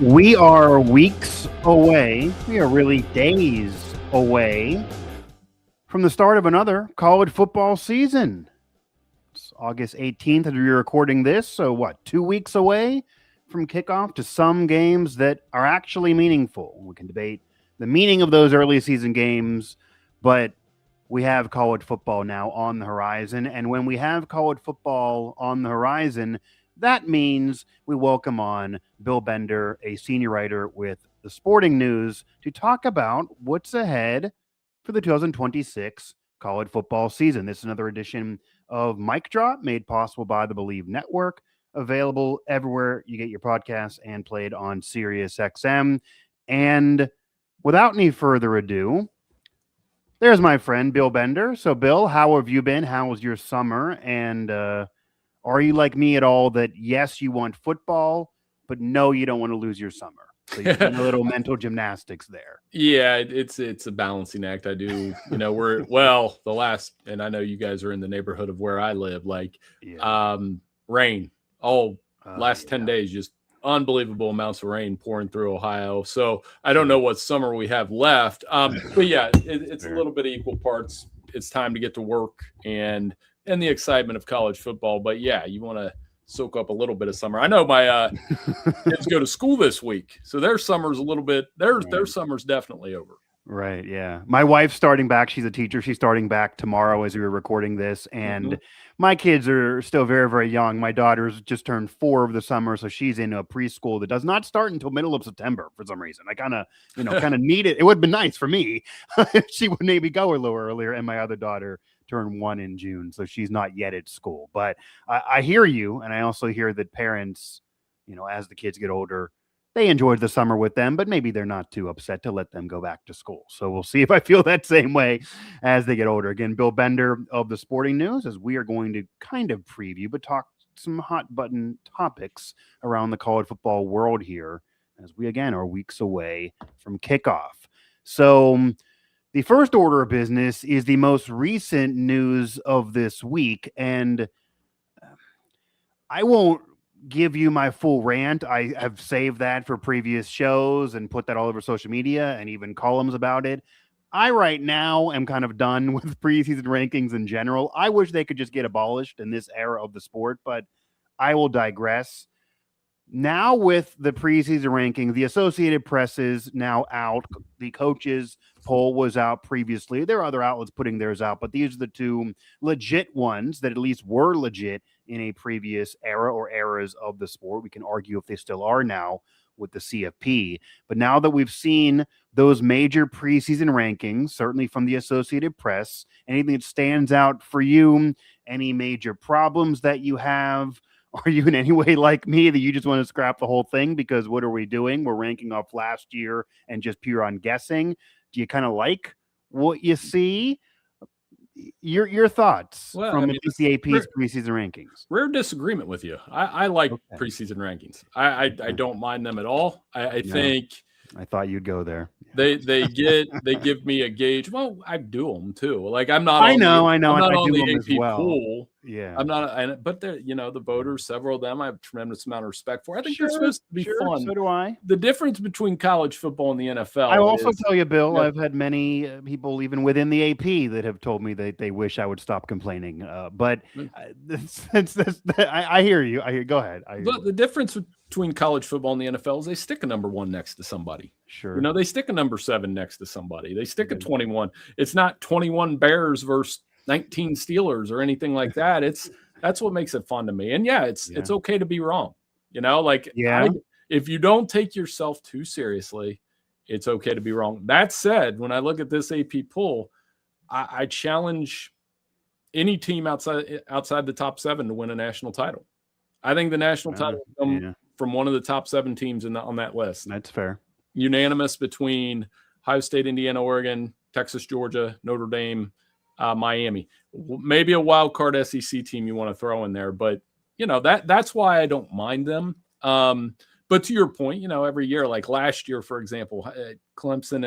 We are weeks away. We are really days away from the start of another college football season. It's August 18th as we're recording this. So, 2 weeks away from kickoff to some games that are actually meaningful. We can debate the meaning of those early season games, but we have college football now on the horizon. And when we have college football on the horizon, that means we welcome on Bill Bender, a senior writer with the Sporting News, to talk about what's ahead for the 2026 college football season. This is another edition of Mic Drop, made possible by the Believe Network, available everywhere you get your podcasts and played on Sirius XM. And without any further ado, there's my friend Bill Bender. So, Bill, how have you been? How was your summer? And are you like me at all that, yes, you want football, but no, you don't want to lose your summer? So you're doing a little mental gymnastics there. Yeah, it's a balancing act. I do, and I know you guys are in the neighborhood of where I live, rain. Last 10 days, just unbelievable amounts of rain pouring through Ohio. So I don't know what summer we have left. But yeah, it's a little bit of equal parts. It's time to get to work and the excitement of college football. But yeah, you want to soak up a little bit of summer. I know my kids go to school this week, so their summer's a little bit. Their summer's definitely over. Right. Yeah. My wife's starting back. She's a teacher. She's starting back tomorrow as we were recording this. And my kids are still very, very young. My daughter's just turned 4 of the summer. So she's in a preschool that does not start until middle of September for some reason. I kind of need it. It would have been nice for me if she would maybe go a little earlier. And my other daughter turned 1 in June. So she's not yet at school. But I hear you. And I also hear that parents, as the kids get older, they enjoyed the summer with them, but maybe they're not too upset to let them go back to school. So we'll see if I feel that same way as they get older. Again, Bill Bender of the Sporting News, as we are going to kind of preview, but talk some hot button topics around the college football world here, as we, again, are weeks away from kickoff. So the first order of business is the most recent news of this week. And I won't give you my full rant. I have saved that for previous shows and put that all over social media and even columns about it. I right now am kind of done with preseason rankings in general. I wish they could just get abolished in this era of the sport, but I will digress. Now with the preseason rankings, the Associated Press is now out. The coaches poll was out previously. There are other outlets putting theirs out, but these are the 2 legit ones that at least were legit in a previous era or eras of the sport. We can argue if they still are now with the CFP. But now that we've seen those major preseason rankings, certainly from the Associated Press, anything that stands out for you, any major problems that you have? Are you in any way like me that you just want to scrap the whole thing? Because what are we doing? We're ranking off last year and just pure on guessing. Do you kind of like what you see? Your thoughts from at least the AP's preseason rankings. Rare disagreement with you. I like preseason rankings. I don't mind them at all. I think I thought you'd go there. They give me a gauge. Well, I do them too. Like I'm not. I know. I'm not I on do the them AP as well. pool. Yeah, I'm not. But the voters, several of them, I have a tremendous amount of respect for. I think they're supposed to be fun. So do I. The difference between college football and the NFL. I will also tell you, Bill. I've had many people, even within the AP, that have told me that they wish I would stop complaining. But I hear you. Go ahead. But the difference between college football and the NFL is they stick a number 1 next to somebody. Sure. They stick a number 7 next to somebody. They stick a 21. It's not 21 Bears versus 19 Steelers or anything like that. That's what makes it fun to me. And it's okay to be wrong. If you don't take yourself too seriously, it's okay to be wrong. That said, when I look at this AP poll, I challenge any team outside the top 7 to win a national title. I think the national title will come from one of the top 7 teams on that list. That's fair. Unanimous between Ohio State, Indiana, Oregon, Texas, Georgia, Notre Dame, Miami. Maybe a wild card SEC team you want to throw in there, but that's why I don't mind them. But to your point, every year, like last year, for example, Clemson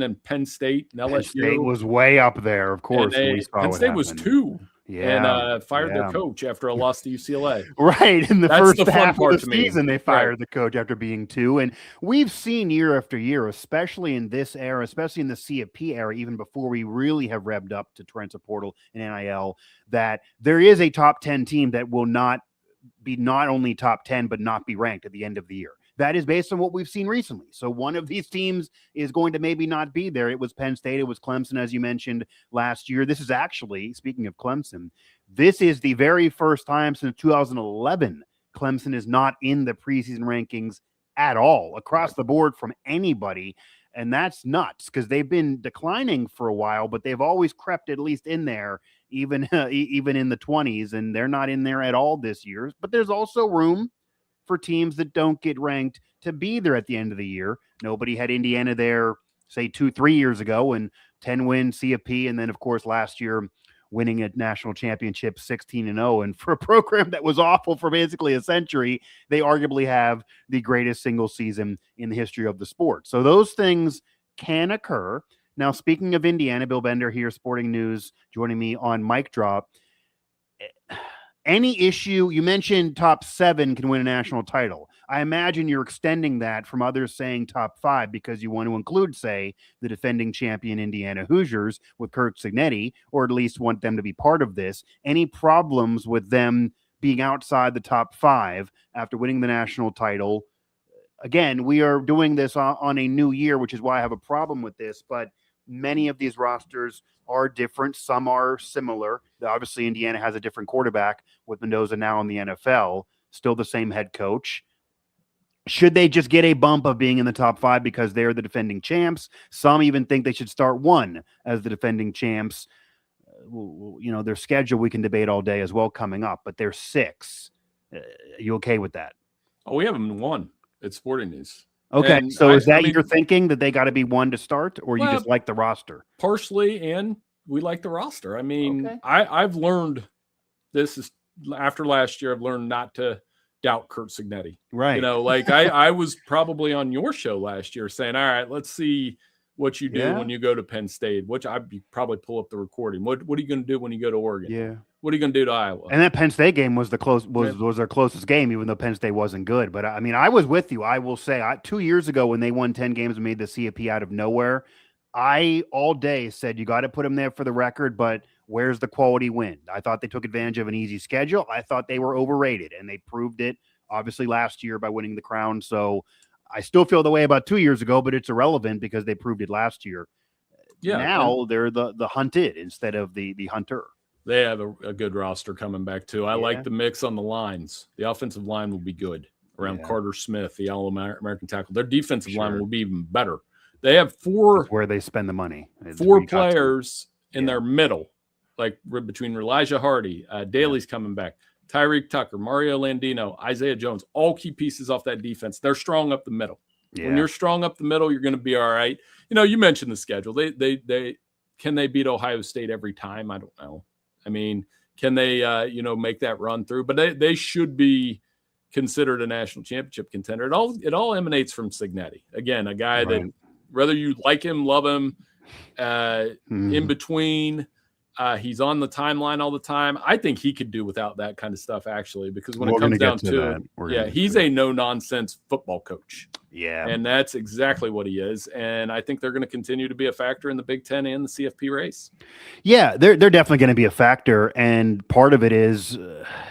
and Penn State and LSU. Penn State was way up there, of course. Penn State was 2. and fired their coach after a loss to UCLA. Right. In the That's first the fun half part of the season, they fired the coach after being 2. And we've seen year after year, especially in this era, especially in the CFP era, even before we really have revved up to transfer portal and NIL, that there is a top 10 team that will not be not only top 10, but not be ranked at the end of the year. That is based on what we've seen recently. So one of these teams is going to maybe not be there. It was Penn State. It was Clemson, as you mentioned last year. This is actually, speaking of Clemson, this is the very first time since 2011 Clemson is not in the preseason rankings at all across the board from anybody. And that's nuts because they've been declining for a while, but they've always crept at least in there, even in the 20s, and they're not in there at all this year. But there's also room for teams that don't get ranked to be there at the end of the year. Nobody had Indiana there, say 2-3 years ago, and 10-win CFP, and then of course last year winning a national championship 16-0. And for a program that was awful for basically a century, they arguably have the greatest single season in the history of the sport. So those things can occur. Now, speaking of Indiana, Bill Bender here, Sporting News, joining me on Mic Drop. Any issue, you mentioned top 7 can win a national title. I imagine you're extending that from others saying top 5 because you want to include, say, the defending champion Indiana Hoosiers with Kirk Cignetti, or at least want them to be part of this. Any problems with them being outside the top 5 after winning the national title? Again, we are doing this on a new year, which is why I have a problem with this, but many of these rosters are different. Some are similar. Obviously, Indiana has a different quarterback with Mendoza now in the NFL, still the same head coach. Should they just get a bump of being in the top 5 because they're the defending champs? Some even think they should start 1 as the defending champs. Their schedule we can debate all day as well coming up, but they're 6. Are you okay with that? Oh, we have them 1 at Sporting News. Okay, and so is that your thinking that they got to be 1 to start, or you just like the roster? Partially, and we like the roster. I mean, okay. I've learned this is after last year. I've learned not to doubt Kurt Cignetti. Right. Like I was probably on your show last year saying, all right, let's see what you do when you go to Penn State, which I'd probably pull up the recording. What are you going to do when you go to Oregon? Yeah. What are you going to do to Iowa? And that Penn State game was their closest game, even though Penn State wasn't good. But I mean, I was with you. I will say, 2 years ago when they won 10 games and made the CFP out of nowhere, I all day said you got to put them there for the record, but where's the quality win? I thought they took advantage of an easy schedule. I thought they were overrated, and they proved it obviously last year by winning the crown. So I still feel the way about 2 years ago, but it's irrelevant because they proved it last year. Yeah. Now they're the hunted instead of the hunter. They have a good roster coming back, too. I like the mix on the lines. The offensive line will be good around Carter Smith, the All-American tackle. Their defensive line will be even better. They have 4 – that's where they spend the money. 4 players in their middle, like between Elijah Hardy, Daly's coming back, Tyreek Tucker, Mario Landino, Isaiah Jones, all key pieces off that defense. They're strong up the middle. Yeah. When you're strong up the middle, you're going to be all right. You mentioned the schedule. They can they beat Ohio State every time? I don't know. I mean, can they, make that run through? But they should be considered a national championship contender. It all emanates from Cignetti. Again, a guy that whether you like him, love him, in between, he's on the timeline all the time. I think he could do without that kind of stuff, actually, because when it comes down to it, he's a no-nonsense football coach. Yeah. And that's exactly what he is. And I think they're going to continue to be a factor in the Big Ten and the CFP race. Yeah, they're definitely going to be a factor. And part of it is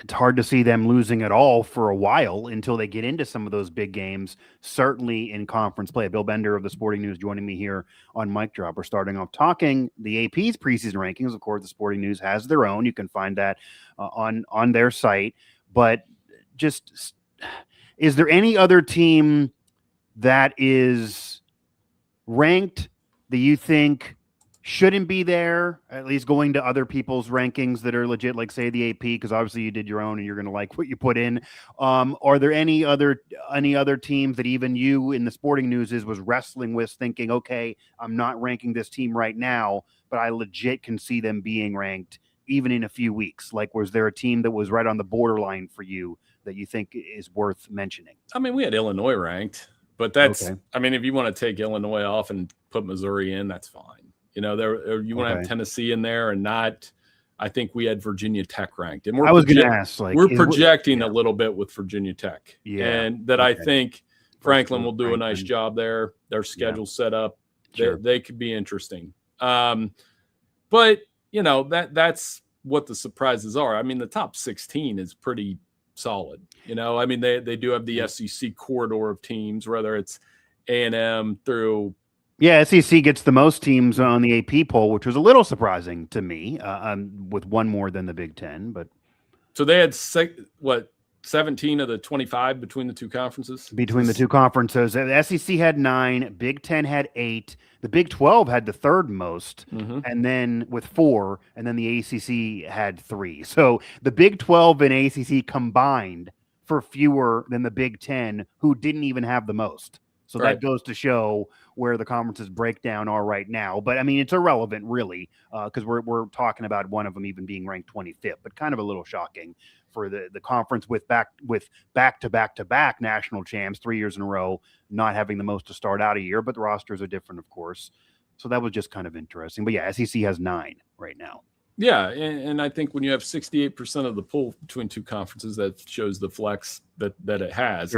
it's hard to see them losing at all for a while until they get into some of those big games, certainly in conference play. Bill Bender of the Sporting News joining me here on Mic Drop. We're starting off talking the AP's preseason rankings. Of course, the Sporting News has their own. You can find that on their site. But just, is there any other team that is ranked that you think shouldn't be there, at least going to other people's rankings that are legit, like say the AP, because obviously you did your own and you're going to like what you put in. Are there any other teams that even you in the Sporting News was wrestling with, thinking, okay, I'm not ranking this team right now, but I legit can see them being ranked even in a few weeks? Like, was there a team that was right on the borderline for you that you think is worth mentioning? I mean, we had Illinois ranked. But that's, I mean, if you want to take Illinois off and put Missouri in, that's fine. You want to have Tennessee in there and not I think we had Virginia Tech ranked, and I was going to ask, like, we're projecting a little bit with Virginia Tech, and that I think Franklin will do a nice job there. Their schedule set up, they could be interesting. But that's what the surprises are. I mean, the top 16 is pretty solid. I mean, they do have the SEC corridor of teams, whether it's A&M through. Yeah, SEC gets the most teams on the AP poll, which was a little surprising to me, with one more than the Big Ten. But so they had 17 of the 25 between the two conferences? Between the two conferences. The SEC had 9, Big Ten had 8, the Big 12 had the third most, and then with 4, and then the ACC had 3. So the Big 12 and ACC combined for fewer than the Big Ten, who didn't even have the most. So that goes to show where the conferences breakdown are right now. But I mean, it's irrelevant really, because we're talking about one of them even being ranked 25th, but kind of a little shocking for the conference with back-to-back national champs 3 years in a row, not having the most to start out a year, but the rosters are different, of course. So that was just kind of interesting. But yeah, SEC has 9 right now. Yeah, and I think when you have 68% of the pool between two conferences, that shows the flex that it has.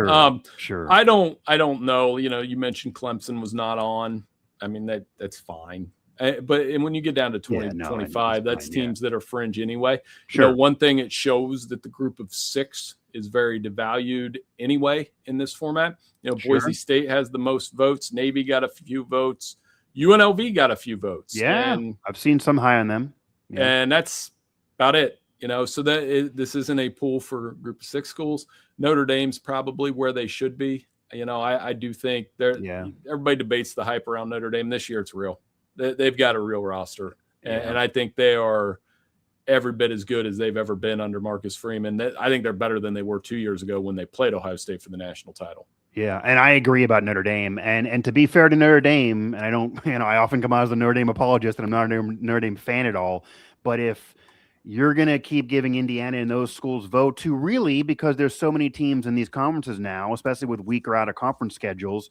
Sure. I don't know. You mentioned Clemson was not on. I mean, that's fine. But when you get down to 25, that's teams that are fringe anyway. Sure. One thing it shows that the group of 6 is very devalued anyway in this format. Boise State has the most votes. Navy got a few votes. UNLV got a few votes. Yeah, and I've seen some high on them. Yeah. And that's about it. So this isn't a pool for a group of 6 schools. Notre Dame's probably where they should be. I do think everybody debates the hype around Notre Dame. This year it's real. They've got a real roster, and I think they are every bit as good as they've ever been under Marcus Freeman. I think they're better than they were 2 years ago when they played Ohio State for the national title. Yeah, and I agree about Notre Dame. And to be fair to Notre Dame, and I don't, I often come out as a Notre Dame apologist, and I'm not a Notre Dame fan at all. But if you're going to keep giving Indiana and those schools vote to really, because there's so many teams in these conferences now, especially with weaker out-of-conference schedules,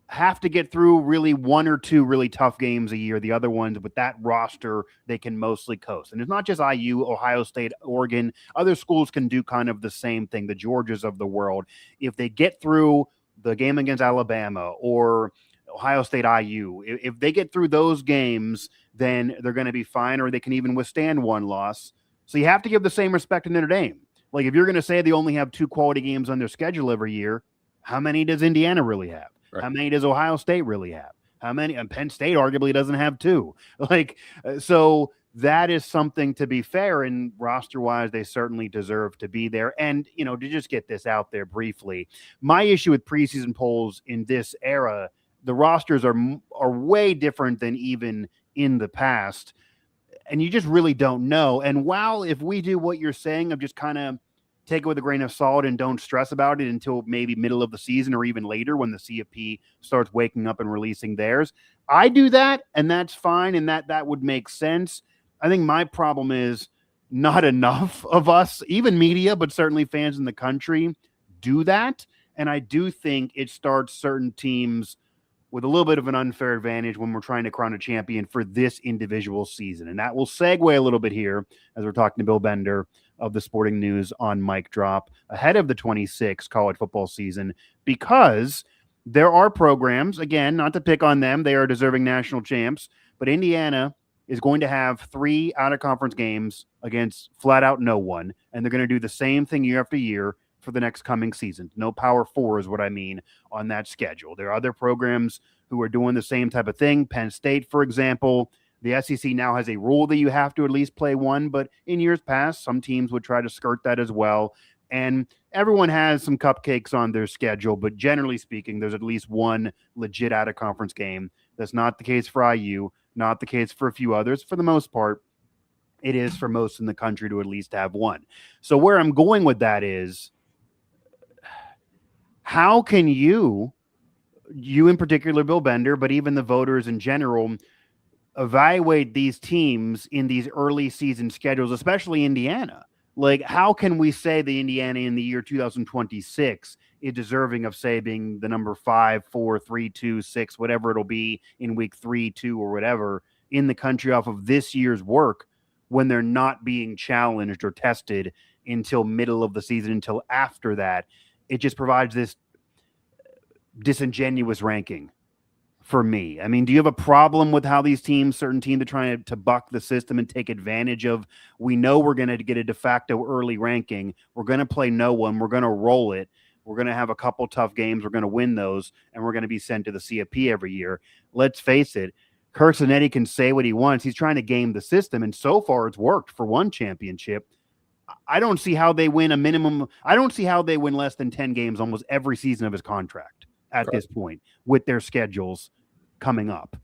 have to get through really 1 or 2 really tough games a year. The other ones, with that roster, they can mostly coast. And it's not just IU, Ohio State, Oregon. Other schools can do kind of the same thing, the Georgias of the world. If they get through the game against Alabama or Ohio State IU, if they get through those games, then they're going to be fine, or they can even withstand one loss. So you have to give the same respect to Notre Dame. Like, if you're going to say they only have 2 quality games on their schedule every year, how many does Indiana really have? Right. How many does Ohio State really have? How many? And Penn State arguably doesn't have 2. So that is something to be fair, and roster-wise, they certainly deserve to be there. And, to just get this out there briefly, my issue with preseason polls in this era, the rosters are way different than even in the past, and you just really don't know. And while if we do what you're saying of just kind of take it with a grain of salt and don't stress about it until maybe middle of the season or even later when the CFP starts waking up and releasing theirs, I do that, and that's fine, and that would make sense. I think my problem is not enough of us, even media, but certainly fans in the country, do that. And I do think it starts certain teams with a little bit of an unfair advantage when we're trying to crown a champion for this individual season. And that will segue a little bit here as we're talking to Bill Bender of the Sporting News on Mic Drop ahead of the 26 college football season, because there are programs, again, not to pick on them, they are deserving national champs, but Indiana is going to have 3 out-of-conference games against flat-out no one, and they're going to do the same thing year after year for the next coming season. No Power 4 is what I mean on that schedule. There are other programs who are doing the same type of thing. Penn State, for example, the SEC now has a rule that you have to at least play 1, but in years past, some teams would try to skirt that as well. And everyone has some cupcakes on their schedule, but generally speaking, there's at least 1 legit out-of-conference game. That's not the case for IU, not the case for a few others. For the most part, it is for most in the country to at least have 1. So where I'm going with that is, how can you in particular, Bill Bender, but even the voters in general, evaluate these teams in these early season schedules, especially Indiana? Like, how can we say the Indiana in the year 2026 is deserving of, say, being the number 5, 4, 3, 2, 6, whatever it'll be in week 3, 2, or whatever in the country off of this year's work, when they're not being challenged or tested until middle of the season, until after that. It just provides this disingenuous ranking for me. I mean, do you have a problem with how these teams, certain teams, are trying to buck the system and take advantage of, we know we're going to get a de facto early ranking. We're going to play no one. We're going to roll it. We're going to have a couple tough games. We're going to win those, and we're going to be sent to the CFP every year. Let's face it. Kirk can say what he wants. He's trying to game the system, and so far it's worked for one championship. I don't see how they win a minimum. I don't see how they win less than 10 games almost every season of his contract at this point with their schedules coming up.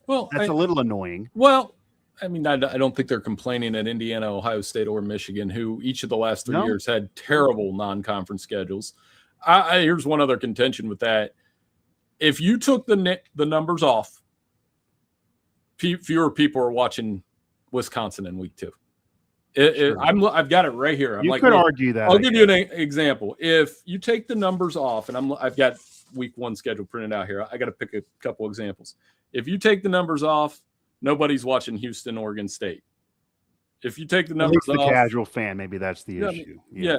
Well, that's a little annoying. Well, I mean, I don't think they're complaining at Indiana, Ohio State, or Michigan, who each of the last 3 years had terrible non-conference schedules. Here's one other contention with that. If you took the numbers off, fewer people are watching Wisconsin in week 2. I've got it right here. You could argue that. I'll give you an example. If you take the numbers off, and I've got week 1 schedule printed out here. I got to pick a couple examples. If you take the numbers off, nobody's watching Houston, Oregon State. If you take the numbers off, the casual fan, maybe that's the issue. Yeah,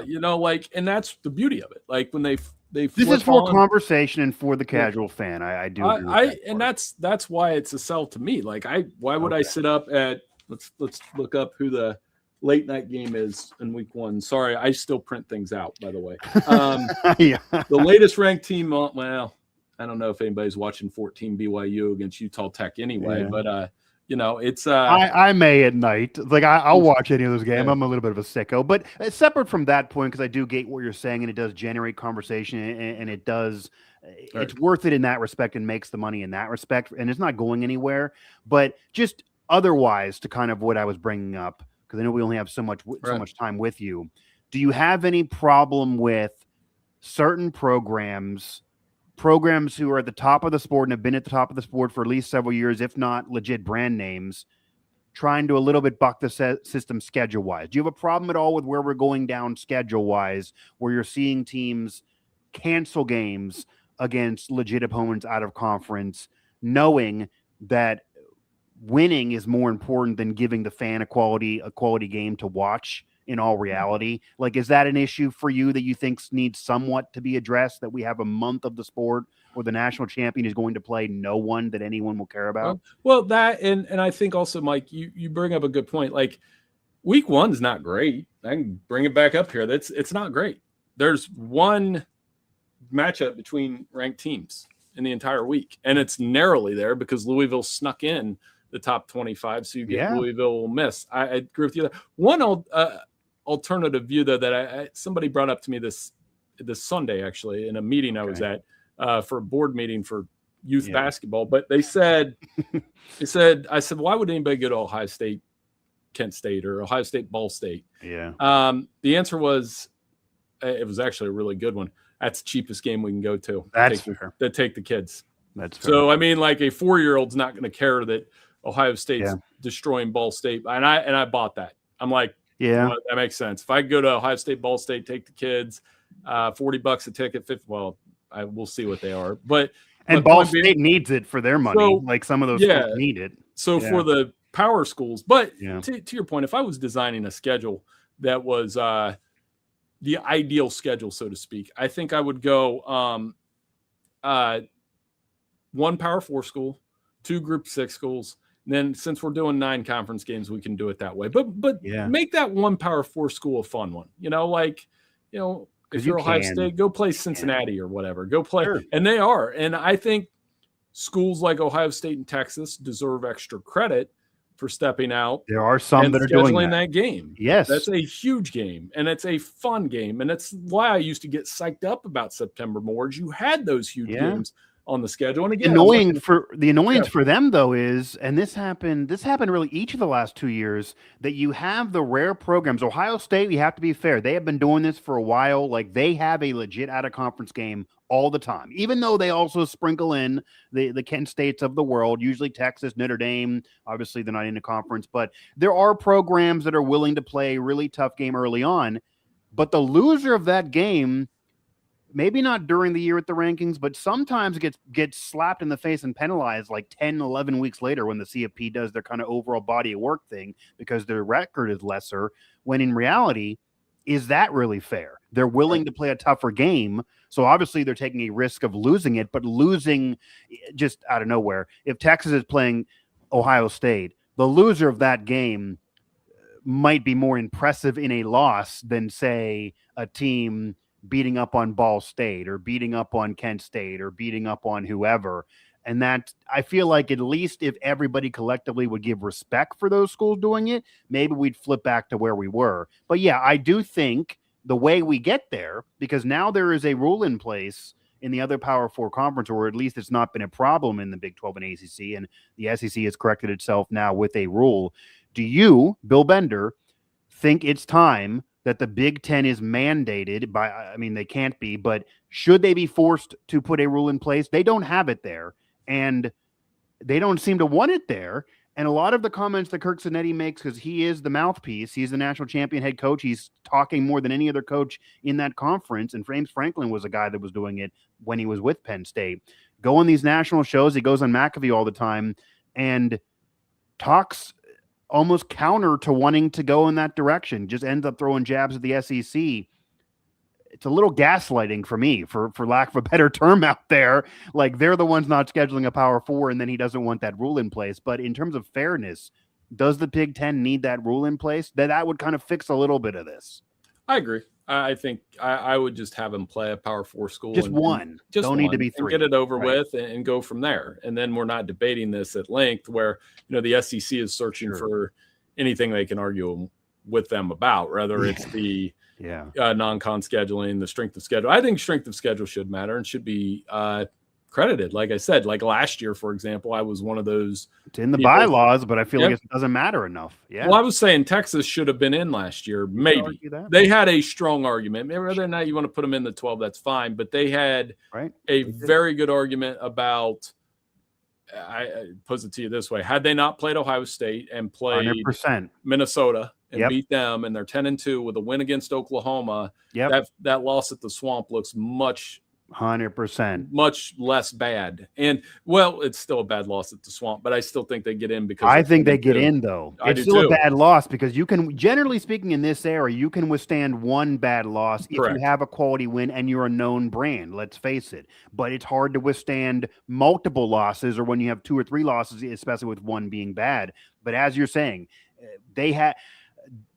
and that's the beauty of it. Like when they this is for conversation and for the casual fan. I do agree with that that's why it's a sell to me. Like why would I sit up at let's look up who the late night game is in week 1. Sorry, I still print things out, by the way. The latest ranked team, well, I don't know if anybody's watching 14 BYU against Utah Tech anyway, but it's I may at night. Like I'll watch any of those games. I'm a little bit of a sicko, but separate from that point, because I do get what you're saying, and it does generate conversation, and it does. Right. It's worth it in that respect, and makes the money in that respect, and it's not going anywhere. But just otherwise, to kind of what I was bringing up, because I know we only have so much time with you. Do you have any problem with certain programs who are at the top of the sport and have been at the top of the sport for at least several years, if not legit brand names, trying to a little bit buck the system schedule-wise? Do you have a problem at all with where we're going down schedule-wise, where you're seeing teams cancel games against legit opponents out of conference, knowing that winning is more important than giving the fan a quality game to watch in all reality? Like, is that an issue for you that you think needs somewhat to be addressed, that we have a month of the sport where the national champion is going to play no one that anyone will care about? Well, that, and I think also, Mike, you bring up a good point. Like, week 1 is not great. I can bring it back up here. It's not great. There's one matchup between ranked teams in the entire week, and it's narrowly there because Louisville snuck in the top 25, so you get Louisville miss. I agree with you. One alternative view, though, that somebody brought up to me this Sunday, actually, in a meeting I was at for a board meeting for youth basketball. But I said, why would anybody go to Ohio State, Kent State, or Ohio State, Ball State? Yeah. The answer was, it was actually a really good one. That's the cheapest game we can go to. That's fair. To take the kids. That's fair. So, I mean, like a 4-year-old's not going to care that Ohio State's destroying Ball State. And I bought that. I'm like, well, that makes sense. If I go to Ohio State, Ball State, take the kids, $40 a ticket, 50. Well, we'll see what they are. But Ball State needs it for their money. So, like some of those schools need it. So for the power schools, but to your point, if I was designing a schedule that was the ideal schedule, so to speak, I think I would go 1 Power 4 school, 2 Group 6 schools. And then since we're doing 9 conference games, we can do it that way. But make that 1 Power 4 school a fun one. If you're Ohio State, go play Cincinnati or whatever. Go play. Sure. And they are. And I think schools like Ohio State and Texas deserve extra credit for stepping out. There are some that are doing that game. Yes. That's a huge game, and it's a fun game. And that's why I used to get psyched up about September more, is you had those huge games on the schedule. And again, the annoyance for them, though, is, and this happened really each of the last 2 years, that you have the rare programs. Ohio State, we have to be fair, they have been doing this for a while. Like, they have a legit out of conference game all the time, even though they also sprinkle in the Kent States of the world, usually Texas, Notre Dame. Obviously they're not in a conference, but there are programs that are willing to play a really tough game early on. But the loser of that game maybe not during the year at the rankings, but sometimes gets slapped in the face and penalized like 10, 11 weeks later when the CFP does their kind of overall body of work thing because their record is lesser, when in reality, is that really fair? They're willing to play a tougher game. So obviously they're taking a risk of losing it, but losing just out of nowhere. If Texas is playing Ohio State, the loser of that game might be more impressive in a loss than, say, a team beating up on Ball State or beating up on Kent State or beating up on whoever. And that, I feel like, at least if everybody collectively would give respect for those schools doing it, maybe we'd flip back to where we were. But yeah, I do think the way we get there, because now there is a rule in place in the other Power Four conference, or at least it's not been a problem in the Big 12 and ACC, and the SEC has corrected itself now with a rule. Do you, Bill Bender, think it's time that the Big Ten is mandated by, I mean, they can't be, but should they be forced to put a rule in place? They don't have it there, and they don't seem to want it there. And a lot of the comments that Kirk Cinetti makes, because he is the mouthpiece, he's the national champion head coach, he's talking more than any other coach in that conference, and James Franklin was a guy that was doing it when he was with Penn State. Go on these national shows, he goes on McAfee all the time, and talks almost counter to wanting to go in that direction, just ends up throwing jabs at the SEC. It's a little gaslighting for me, for lack of a better term out there. Like, they're the ones not scheduling a Power Four, and then he doesn't want that rule in place. But in terms of fairness, does the Big Ten need that rule in place? That would kind of fix a little bit of this. I agree. I think I would just have him play a Power Four school. Just one. Just don't one, need to be three. And get it over with and go from there. And then we're not debating this at length where, the SEC is searching for anything they can argue with them about, whether it's the non-con scheduling, the strength of schedule. I think strength of schedule should matter and should be credited. Like I said, like last year, for example, I was one of those. It's in the bylaws, but I feel like it doesn't matter enough. Yeah. Well, I was saying Texas should have been in last year. Maybe they had a strong argument. Maybe whether or not you want to put them in the 12, that's fine. But they had a very good argument about. I put it to you this way: had they not played Ohio State and played 100%. Minnesota and beat them, and they're 10-2 with a win against Oklahoma, that loss at the Swamp looks much 100% much less bad. And well, it's still a bad loss at the Swamp, but I still think they get in because I think they get in though. It's still a bad loss because you can, generally speaking, in this era, you can withstand one bad loss if you have a quality win and you're a known brand. Let's face it. But it's hard to withstand multiple losses, or when you have 2 or 3 losses, especially with one being bad. But as you're saying, they had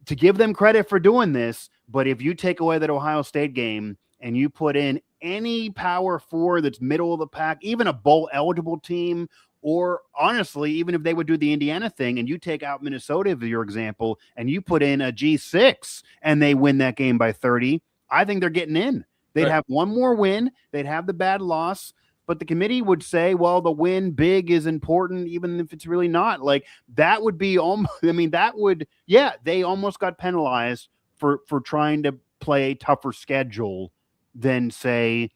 to give them credit for doing this. But if you take away that Ohio State game and you put in any Power Four that's middle of the pack, even a bowl eligible team, or honestly, even if they would do the Indiana thing and you take out Minnesota as your example and you put in a G6 and they win that game by 30, I think they're getting in. They'd have one more win. They'd have the bad loss, but the committee would say, well, the win big is important, even if it's really not. Like, that would be almost, I mean, that would, they almost got penalized for trying to play a tougher schedule than, say,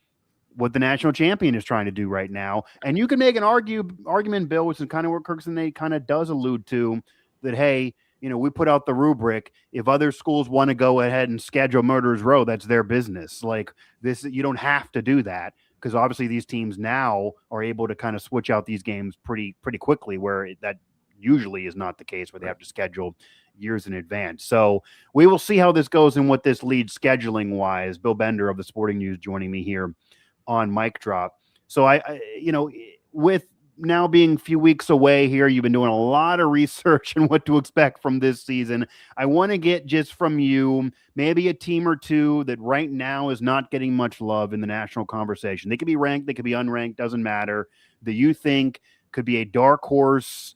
what the national champion is trying to do right now. And you can make an argument, Bill, which is kind of what Kirkson kind of does allude to, that, hey, we put out the rubric. If other schools want to go ahead and schedule Murderers Row, that's their business. Like, this, you don't have to do that, because obviously these teams now are able to kind of switch out these games pretty quickly, where that usually is not the case, where they have to schedule years in advance. So we will see how this goes and what this leads scheduling wise. Bill Bender of the Sporting News joining me here on Mic Drop. So I with now being a few weeks away here, you've been doing a lot of research on what to expect from this season. I want to get just from you maybe a team or two that right now is not getting much love in the national conversation. They could be ranked, they could be unranked, doesn't matter, that you think could be a dark horse.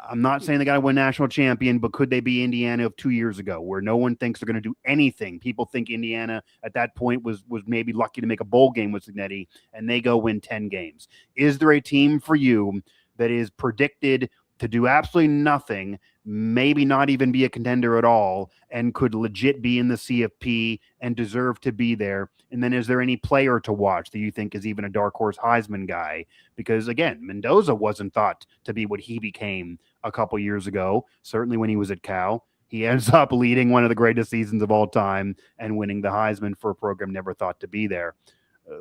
I'm not saying they got to win national champion, but could they be Indiana of 2 years ago, where no one thinks they're going to do anything? People think Indiana at that point was maybe lucky to make a bowl game with Cinetti, and they go win 10 games. Is there a team for you that is predicted to do absolutely nothing, maybe not even be a contender at all, and could legit be in the CFP and deserve to be there? And then is there any player to watch that you think is even a dark horse Heisman guy? Because, again, Mendoza wasn't thought to be what he became a couple years ago, certainly when he was at Cal. He ends up leading one of the greatest seasons of all time and winning the Heisman for a program never thought to be there.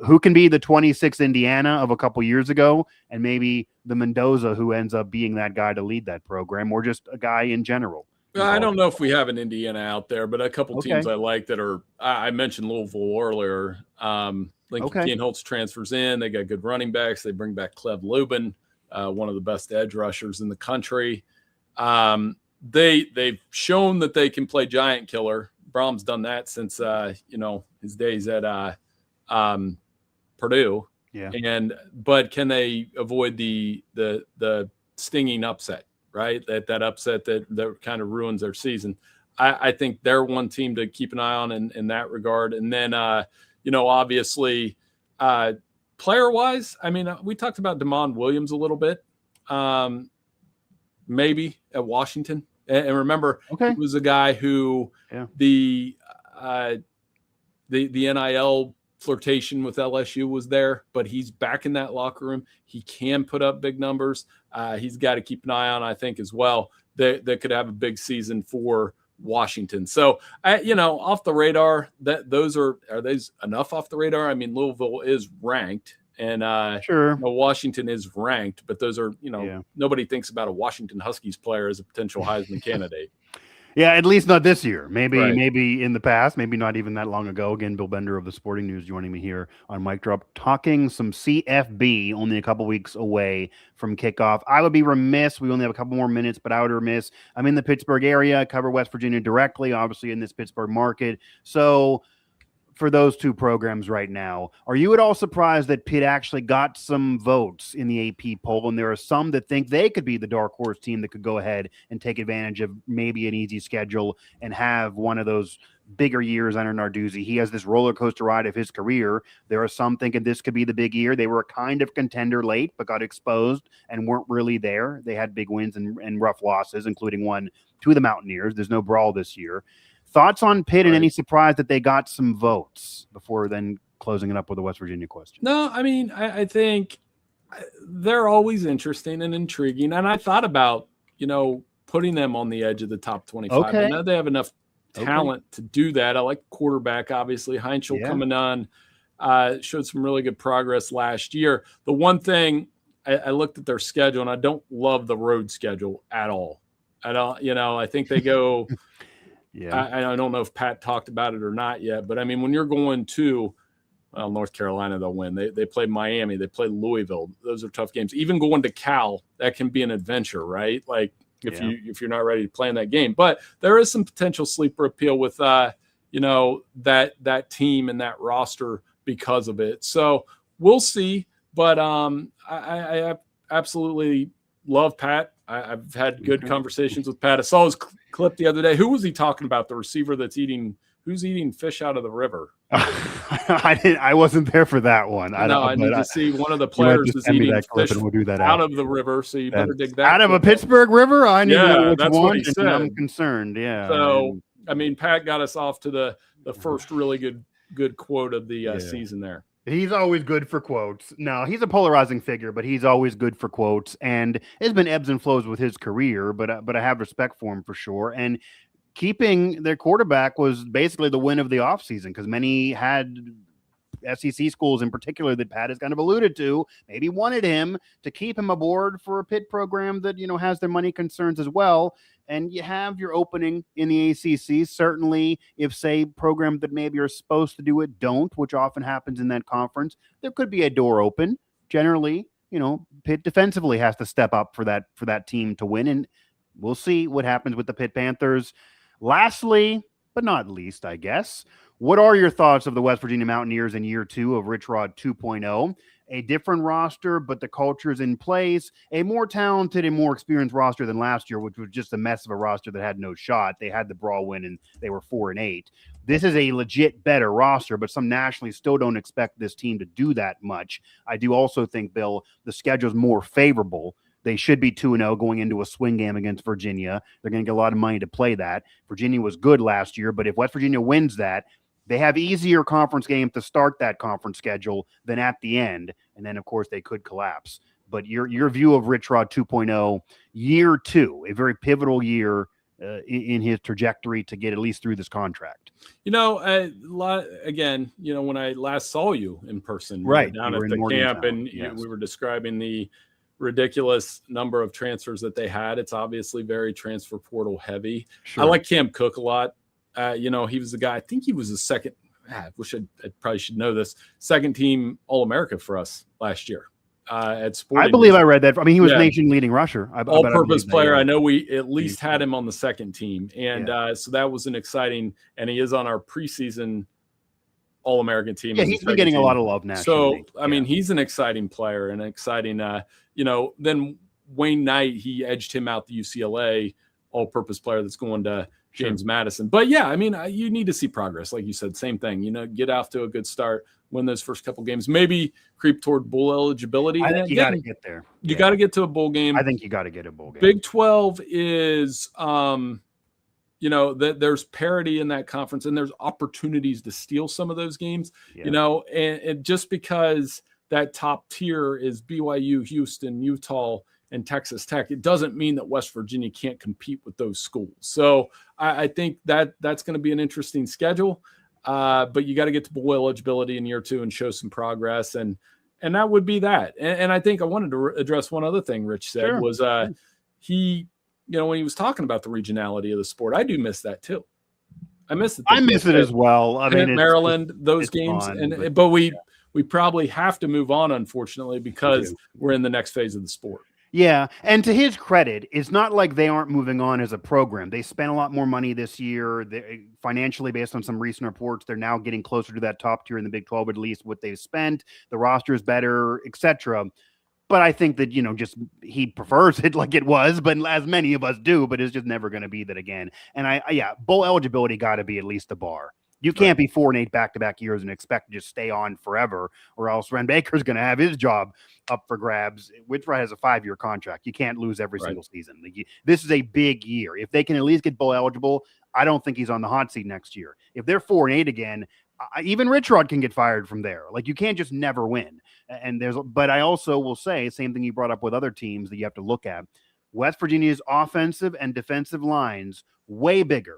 who can be the 26th Indiana of a couple years ago, and maybe the Mendoza who ends up being that guy to lead that program, or just a guy in general. I don't know if we have an Indiana out there, but a couple teams I like that are, I mentioned Louisville earlier. Lincoln Kienholz transfers in. They got good running backs. They bring back Clev Lubin, one of the best edge rushers in the country. They've shown that they can play giant killer. Brom's done that since, his days at Purdue. Yeah. But can they avoid the stinging upset? Right, that upset that kind of ruins their season. I think they're one team to keep an eye on in that regard. And then, obviously, player-wise, I mean, we talked about Damon Williams a little bit, maybe at Washington. And remember, he was a guy who the NIL flirtation with LSU was there, but he's back in that locker room. He can put up big numbers. He's got to keep an eye on, I think, as well, that could have a big season for Washington. So, off the radar, are those enough off the radar? I mean, Louisville is ranked, and Washington is ranked, but those are, nobody thinks about a Washington Huskies player as a potential Heisman candidate. Yeah, at least not this year. Maybe in the past, maybe not even that long ago. Again, Bill Bender of the Sporting News joining me here on Mic Drop, talking some CFB, only a couple weeks away from kickoff. I would be remiss. We only have a couple more minutes, but I would be remiss. I'm in the Pittsburgh area, cover West Virginia directly, obviously in this Pittsburgh market. So for those two programs right now, are you at all surprised that Pitt actually got some votes in the AP poll? And there are some that think they could be the dark horse team that could go ahead and take advantage of maybe an easy schedule and have one of those bigger years under Narduzzi. He has this roller coaster ride of his career. There are some thinking this could be the big year. They were a kind of contender late, but got exposed and weren't really there. They had big wins and rough losses, including one to the Mountaineers. There's no brawl this year. Thoughts on Pitt and any surprise that they got some votes before then closing it up with a West Virginia question? No, I mean, I think they're always interesting and intriguing. And I thought about, putting them on the edge of the top 25. I know they have enough talent to do that. I like quarterback, obviously. Heinzel coming on, showed some really good progress last year. The one thing, I looked at their schedule, and I don't love the road schedule at all. I think they go – I don't know if Pat talked about it or not yet, but I mean, when you're going to North Carolina, they'll win. They play Miami, they play Louisville. Those are tough games. Even going to Cal, that can be an adventure, right? Like if you're not ready to play in that game. But there is some potential sleeper appeal with that team and that roster because of it. So we'll see. But I absolutely love Pat. I've had good conversations with Pat. I saw his clip the other day. Who was he talking about? The receiver who's eating fish out of the river? I wasn't there for that one. I need to see one of the players is eating fish out of the river. So you better dig that out of a Pittsburgh river. I need to know which that's one. What he said. I'm concerned. Yeah. So I mean, Pat got us off to the first really good quote of the season there. He's always good for quotes. No, he's a polarizing figure, but he's always good for quotes. And it's been ebbs and flows with his career, but I have respect for him for sure. And keeping their quarterback was basically the win of the offseason because many had SEC schools in particular that Pat has kind of alluded to, maybe wanted him to keep him aboard for a Pitt program that, has their money concerns as well. And you have your opening in the ACC. Certainly, if, say, programs that maybe are supposed to do it don't, which often happens in that conference, there could be a door open. Generally, Pitt defensively has to step up for that team to win. And we'll see what happens with the Pitt Panthers. Lastly, but not least, I guess, what are your thoughts of the West Virginia Mountaineers in year 2 of Rich Rod 2.0? A different roster, but the culture's in place. A more talented and more experienced roster than last year, which was just a mess of a roster that had no shot. They had the Brawl win, and they were 4-8. This is a legit better roster, but some nationally still don't expect this team to do that much. I do also think, Bill, the schedule's more favorable. They should be 2-0 going into a swing game against Virginia. They're going to get a lot of money to play that. Virginia was good last year, but if West Virginia wins that, they have easier conference games to start that conference schedule than at the end. And then, of course, they could collapse. But your view of Rich Rod 2.0, year 2, a very pivotal year, in his trajectory to get at least through this contract. Again, when I last saw you in person, right, down at the camp, and we were describing the ridiculous number of transfers that they had. It's obviously very transfer portal heavy. Sure. I like Cam Cook a lot. He was the guy, I think he was the second, I wish I probably should know this, second team All-America for us last year. At Sporting. I believe I read that. I mean, he was nation leading rusher. All-purpose player. I know we at least had him on the second team. And so that was an exciting, and he is on our preseason All-American team. Yeah, he's been getting a lot of love nationally. So, I mean, he's an exciting player and an exciting, then Wayne Knight, he edged him out the UCLA all-purpose player that's going to James Madison. But yeah, I mean, you need to see progress. Like you said, same thing, get off to a good start, win those first couple games, maybe creep toward bowl eligibility. I think you got to get there. You got to get to a bowl game. I think you got to get a bowl game. Big 12 is, that there's parity in that conference and there's opportunities to steal some of those games, and just because that top tier is BYU, Houston, Utah, and Texas Tech, it doesn't mean that West Virginia can't compete with those schools. So I think that's going to be an interesting schedule. But you got to get to bowl eligibility in year 2 and show some progress. And that would be that. And I think I wanted to address one other thing Rich said was he, when he was talking about the regionality of the sport, I do miss that too. I miss it. I miss it as well. I mean, Maryland, those games. Fun, but we probably have to move on, unfortunately, because we're in the next phase of the sport. Yeah, and to his credit, it's not like they aren't moving on as a program. They spent a lot more money this year. Financially, based on some recent reports, they're now getting closer to that top tier in the Big 12, at least what they've spent. The roster is better, etc. But I think that, just he prefers it like it was, but as many of us do, but it's just never going to be that again. And bowl eligibility got to be at least a bar. You can't be 4-8 back-to-back years and expect to just stay on forever, or else Ren Baker's going to have his job up for grabs. Whitford has a 5-year contract. You can't lose every single season. This is a big year. If they can at least get bowl eligible, I don't think he's on the hot seat next year. If they're 4-8 again, even Rich Rod can get fired from there. Like, you can't just never win. But I also will say, same thing you brought up with other teams that you have to look at. West Virginia's offensive and defensive lines way bigger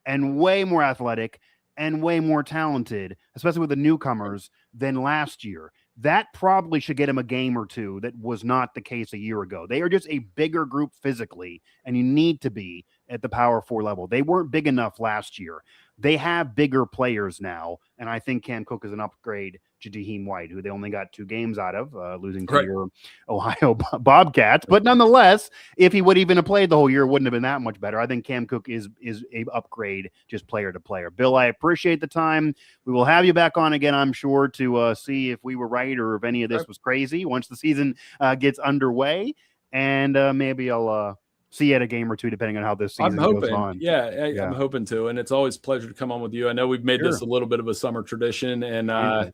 and way more athletic and way more talented, especially with the newcomers, than last year. That probably should get him a game or two. That was not the case a year ago. They are just a bigger group physically, and you need to be at the Power 4 level. They weren't big enough last year. They have bigger players now, and I think Cam Cook is an upgrade to Jaheim White, who they only got 2 games out of, losing to your Ohio Bobcats. But nonetheless, if he would even have played the whole year, it wouldn't have been that much better. I think Cam Cook is a upgrade just player to player. Bill, I appreciate the time. We will have you back on again, I'm sure, to see if we were right or if any of this was crazy once the season gets underway. And maybe I'll see you at a game or two, depending on how this season goes on. I'm hoping to. And it's always a pleasure to come on with you. I know we've made this a little bit of a summer tradition, and a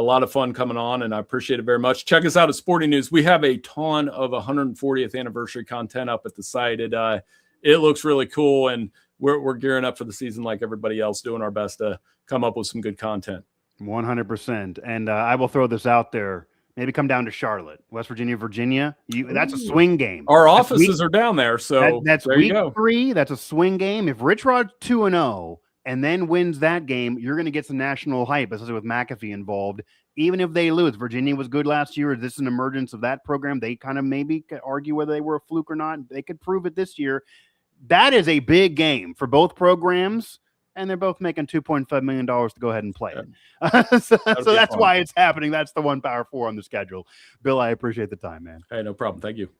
lot of fun coming on, and I appreciate it very much. Check us out at Sporting News. We have a ton of 140th anniversary content up at the site. It looks really cool, and we're gearing up for the season like everybody else, doing our best to come up with some good content. 100%. And I will throw this out there. Maybe come down to Charlotte, West Virginia, Virginia. That's a swing game. Our offices are down there, so that's week 3. That's a swing game. If Rich Rod's 2-0 and then wins that game, you're going to get some national hype, especially with McAfee involved. Even if they lose, Virginia was good last year. Is this an emergence of that program? They kind of maybe could argue whether they were a fluke or not. They could prove it this year. That is a big game for both programs. And they're both making $2.5 million to go ahead and play it. So that's why it's happening. That's the one Power 4 on the schedule. Bill, I appreciate the time, man. Hey, no problem. Thank you.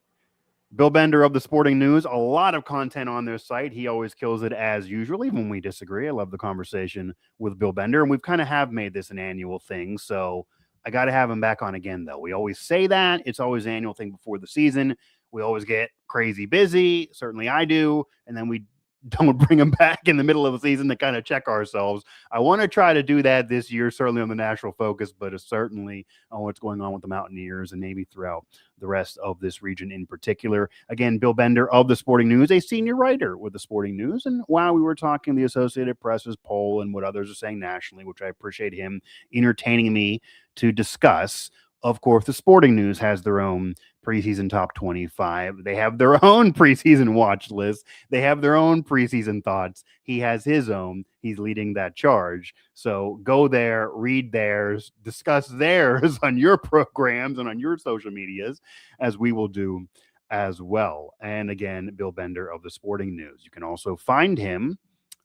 Bill Bender of the Sporting News. A lot of content on their site. He always kills it as usual, even when we disagree. I love the conversation with Bill Bender. And we've kind of have made this an annual thing. So I got to have him back on again, though. We always say that. It's always an annual thing before the season. We always get crazy busy. Certainly I do. And then we don't bring them back in the middle of the season to kind of check ourselves. I want to try to do that this year, certainly on the national focus, but it's certainly on what's going on with the Mountaineers and maybe throughout the rest of this region in particular. Again, Bill Bender of the Sporting News, a senior writer with the Sporting News. And while we were talking the Associated Press's poll and what others are saying nationally, which I appreciate him entertaining me to discuss, of course, the Sporting News has their own preseason top 25. They have their own preseason watch list. They have their own preseason thoughts. He has his own. He's leading that charge. So go there, read theirs, discuss theirs on your programs and on your social medias, as we will do as well. And again, Bill Bender of the Sporting News. You can also find him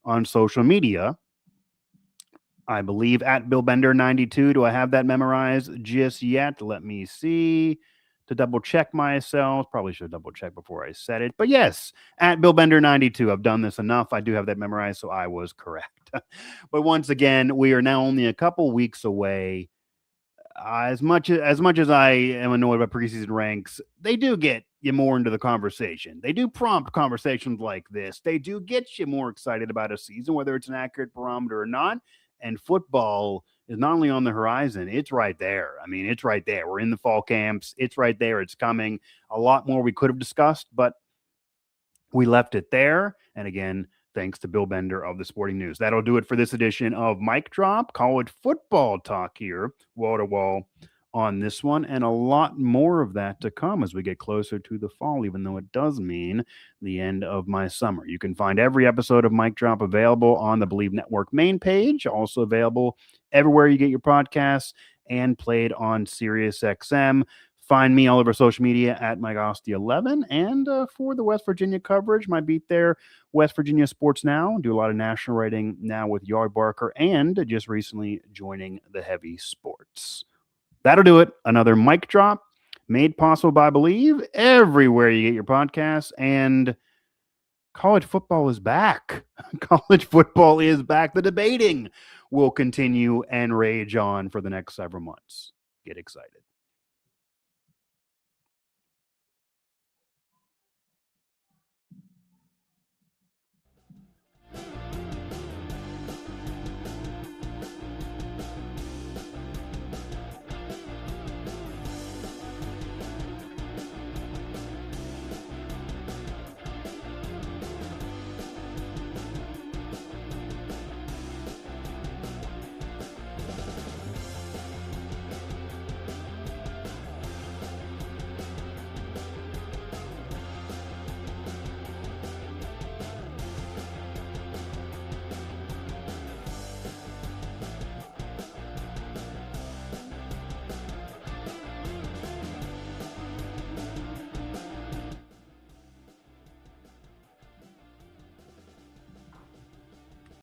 on social media, I believe, at Bill Bender 92. Do I have that memorized just yet? Let me see to double check myself. Probably should double check before I said it. But yes, at Bill Bender 92. I've done this enough. I do have that memorized, so I was correct. But once again, we are now only a couple weeks away. As much as I am annoyed by preseason ranks, they do get you more into the conversation. They do prompt conversations like this. They do get you more excited about a season, whether it's an accurate barometer or not. And football is not only on the horizon, it's right there. I mean, it's right there. We're in the fall camps. It's right there. It's coming. A lot more we could have discussed, but we left it there. And again, thanks to Bill Bender of the Sporting News. That'll do it for this edition of Mic Drop, college football talk here, wall to wall on this one, and a lot more of that to come as we get closer to the fall, even though it does mean the end of my summer. You can find every episode of Mic Drop available on the Believe Network main page, also available everywhere you get your podcasts, and played on SiriusXM. Find me all over social media at Mike Asti 11. And for the West Virginia coverage, my beat there, West Virginia Sports Now. Do a lot of national writing now with Yard Barker and just recently joining the Heavy Sports. That'll do it. Another Mic Drop made possible by Believe everywhere you get your podcasts. And college football is back. College football is back. The debating will continue and rage on for the next several months. Get excited.